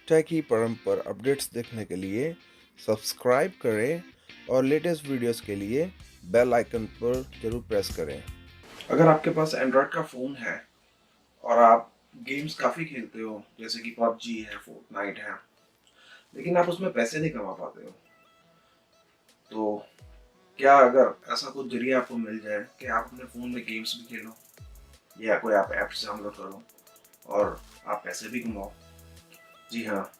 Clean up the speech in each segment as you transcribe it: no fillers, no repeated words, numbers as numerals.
Take ही परम पर updates देखने के लिए सब्सक्राइब करें और लेटेस्ट वीडियोस के लिए बेल आइकन पर जरूर प्रेस करें। अगर आपके पास एंड्रॉयड का फ़ोन है और आप गेम्स काफ़ी खेलते हो, जैसे कि पबजी है, फोर्टनाइट है, लेकिन आप उसमें पैसे नहीं कमा पाते हो, तो क्या अगर ऐसा कुछ जरिया आपको मिल जाए कि आप अपने फ़ोन में गेम्स भी खेलो या कोई आप ऐप्स डाउनलोड करो और आप पैसे भी कमाओ। जी हाँ,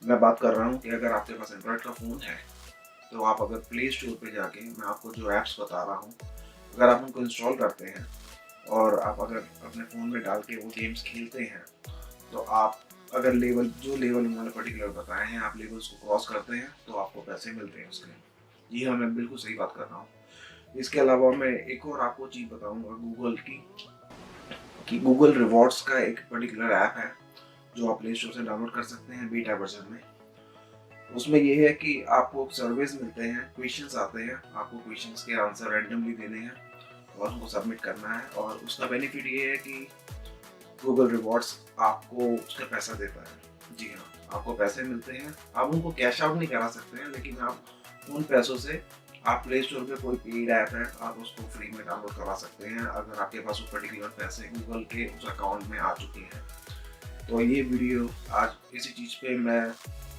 मैं बात कर रहा हूँ कि अगर आपके पास एंड्रॉयड का फ़ोन है तो आप अगर प्ले स्टोर पे जाके मैं आपको जो ऐप्स बता रहा हूँ, अगर आप उनको इंस्टॉल करते हैं और आप अगर अपने फ़ोन में डाल के वो गेम्स खेलते हैं, तो आप अगर जो लेवल उन्होंने पर्टिकुलर बताए हैं, आप लेवल्स को क्रॉस करते हैं तो आपको पैसे मिलते हैं उसके। जी हाँ, मैं बिल्कुल सही बात कर रहा हूँ। इसके अलावा मैं एक और आपको चीज़ बताऊँगा गूगल की, कि गूगल रिवॉर्ड्स का एक पर्टिकुलर ऐप है जो आप प्ले स्टोर से डाउनलोड कर सकते हैं बीटा वर्जन में। उसमें ये है कि आपको सर्वेस मिलते हैं, क्वेश्चंस आते हैं, आपको क्वेश्चंस के आंसर रैंडमली देने हैं और उनको सबमिट करना है, और उसका बेनिफिट ये है कि गूगल रिवॉर्ड्स आपको उसका पैसा देता है। जी हाँ, आपको पैसे मिलते हैं, आप उनको कैश आउट नहीं करा सकते हैं, लेकिन आप उन पैसों से आप प्ले स्टोर पे कोई पेड ऐप है, आप उसको फ्री में डाउनलोड करवा सकते हैं अगर आपके पास वो पर्टिकुलर पैसे गूगल के उस अकाउंट में आ चुके हैं। तो ये वीडियो आज इसी चीज़ पे मैं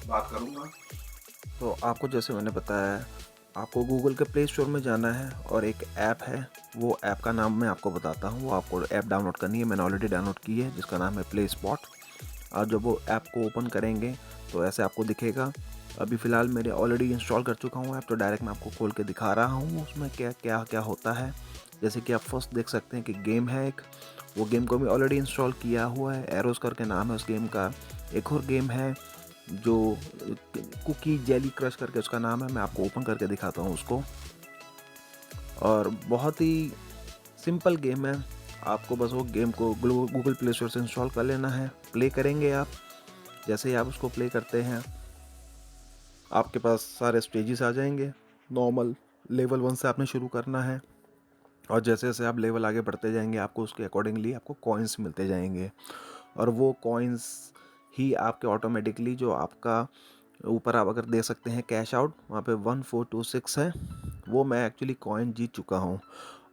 बात करूँगा। तो आपको जैसे मैंने बताया, आपको गूगल के प्ले स्टोर में जाना है और एक ऐप है, वो ऐप का नाम मैं आपको बताता हूँ। वो आपको ऐप डाउनलोड करनी है, मैंने ऑलरेडी डाउनलोड की है, जिसका नाम है प्ले स्पॉट। आप जब वो ऐप को ओपन करेंगे तो ऐसे आपको दिखेगा। अभी फ़िलहाल मेरे ऑलरेडी इंस्टॉल कर चुका हूँ ऐप, तो डायरेक्ट मैं आपको खोल के दिखा रहा हूँ उसमें क्या क्या क्या होता है। जैसे कि आप फर्स्ट देख सकते हैं कि गेम है एक, वो गेम को भी ऑलरेडी इंस्टॉल किया हुआ है, एरोस करके नाम है उस गेम का। एक और गेम है जो कुकी जेली क्रश करके उसका नाम है, मैं आपको ओपन करके दिखाता हूँ उसको। और बहुत ही सिंपल गेम है, आपको बस वो गेम को गूगल प्ले स्टोर से इंस्टॉल कर लेना है। प्ले करेंगे आप, जैसे ही आप उसको प्ले करते हैं आपके पास सारे स्टेजेस आ जाएंगे। नॉर्मल लेवल 1 से आपने शुरू करना है, और जैसे जैसे आप लेवल आगे बढ़ते जाएंगे आपको उसके अकॉर्डिंगली आपको कॉइन्स मिलते जाएंगे, और वो कॉइन्स ही आपके ऑटोमेटिकली जो आपका ऊपर आप अगर देख सकते हैं कैश आउट, वहाँ पे 1426 है, वो मैं एक्चुअली कॉइन जीत चुका हूँ।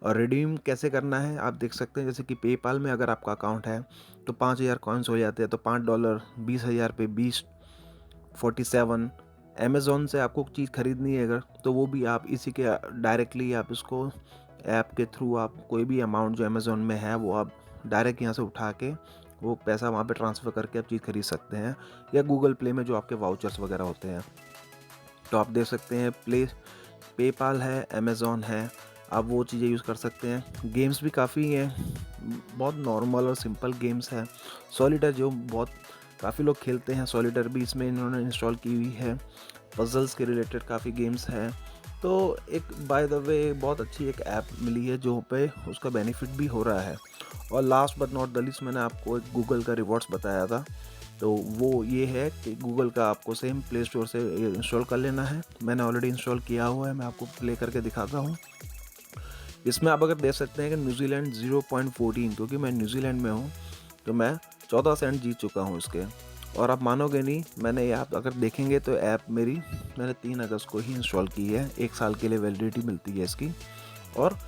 और रिडीम कैसे करना है आप देख सकते हैं, जैसे कि पेपाल में अगर आपका अकाउंट है तो 5000 कॉइन्स हो जाते हैं, तो $5 20,000 पे 2047। अमेज़ॉन से आपको चीज़ खरीदनी है अगर, तो वो भी आप इसी के डायरेक्टली आप इसको ऐप के थ्रू आप कोई भी अमाउंट जो अमेज़ॉन में है वो आप डायरेक्ट यहाँ से उठा के वो पैसा वहाँ पे ट्रांसफ़र करके आप चीज़ खरीद सकते हैं, या गूगल प्ले में जो आपके वाउचर्स वगैरह होते हैं। तो आप देख सकते हैं पेपाल है, अमेज़ॉन है, आप वो चीज़ें यूज़ कर सकते हैं। गेम्स भी काफ़ी हैं, बहुत नॉर्मल और सिंपल गेम्स हैं। सॉलिटर जो बहुत काफ़ी लोग खेलते हैं, सॉलिटर भी इसमें इन्होंने इंस्टॉल की हुई है। पज़ल्स के रिलेटेड काफ़ी गेम्स हैं। तो एक बाय द वे बहुत अच्छी एक ऐप मिली है जो पे उसका बेनिफिट भी हो रहा है। और last but not the least मैंने आपको एक गूगल का रिवॉर्ड्स बताया था, तो वो ये है कि गूगल का आपको सेम प्ले स्टोर से इंस्टॉल कर लेना है। मैंने ऑलरेडी इंस्टॉल किया हुआ है, मैं आपको प्ले करके दिखाता हूँ। इसमें आप अगर देख सकते हैं कि न्यूजीलैंड 0.14, क्योंकि मैं न्यूजीलैंड में हूँ तो मैं 14 सेंट जीत चुका हूँ इसके। और आप मानोगे नहीं, मैंने ये आप अगर देखेंगे तो ऐप मैंने 3 अगस्त को ही इंस्टॉल की है। 1 साल के लिए वैलिडिटी मिलती है इसकी। और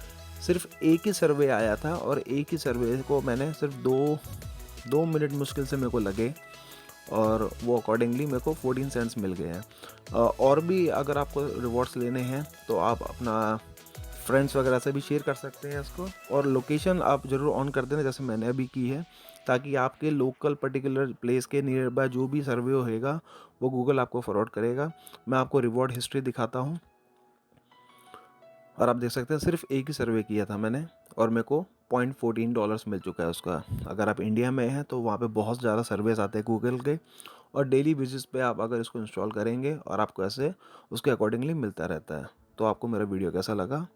सिर्फ एक ही सर्वे आया था, और एक ही सर्वे को मैंने सिर्फ 2 मिनट मुश्किल से मेरे को लगे, और वो अकॉर्डिंगली मेरे को 14 सेंट्स मिल गए हैं। और भी अगर आपको रिवॉर्ड्स लेने हैं तो आप अपना फ्रेंड्स वगैरह से भी शेयर कर सकते हैं इसको, और लोकेशन आप ज़रूर ऑन कर देना जैसे मैंने अभी की है, ताकि आपके लोकल पर्टिकुलर प्लेस के नियर बाय जो भी सर्वे होएगा वो गूगल आपको फॉरवर्ड करेगा। मैं आपको रिवॉर्ड हिस्ट्री दिखाता हूँ, और आप देख सकते हैं सिर्फ एक ही सर्वे किया था मैंने, और मेरे को $0.14 मिल चुका है उसका। अगर आप इंडिया में हैं तो वहाँ पे बहुत ज़्यादा सर्वेस आते हैं गूगल के, और डेली बेसिस पे आप अगर इसको इंस्टॉल करेंगे और आपको ऐसे उसके अकॉर्डिंगली मिलता रहता है। तो आपको मेरा वीडियो कैसा लगा